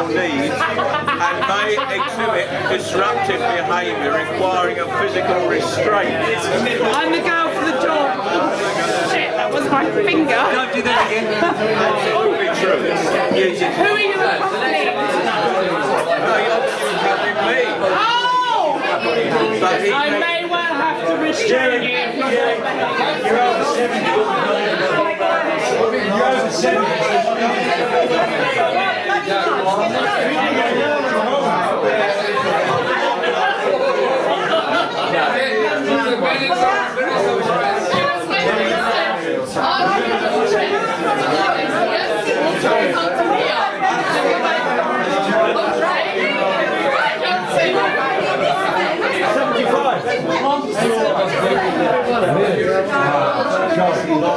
needs and may exhibit disruptive behaviour requiring a physical restraint. I'm the girl for the job. Shit, that was my finger. Don't do that again. It could be true. Who are you accompanying? No, you're accompanying me. Oh! But he I may well have to restrain you. You're over 70. You're over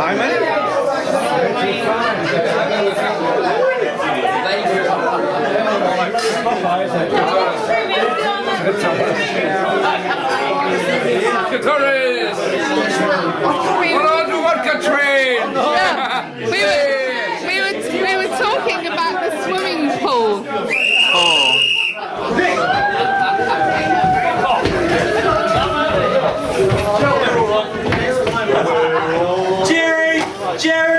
How many? We were talking about the swimming pool. Jerry!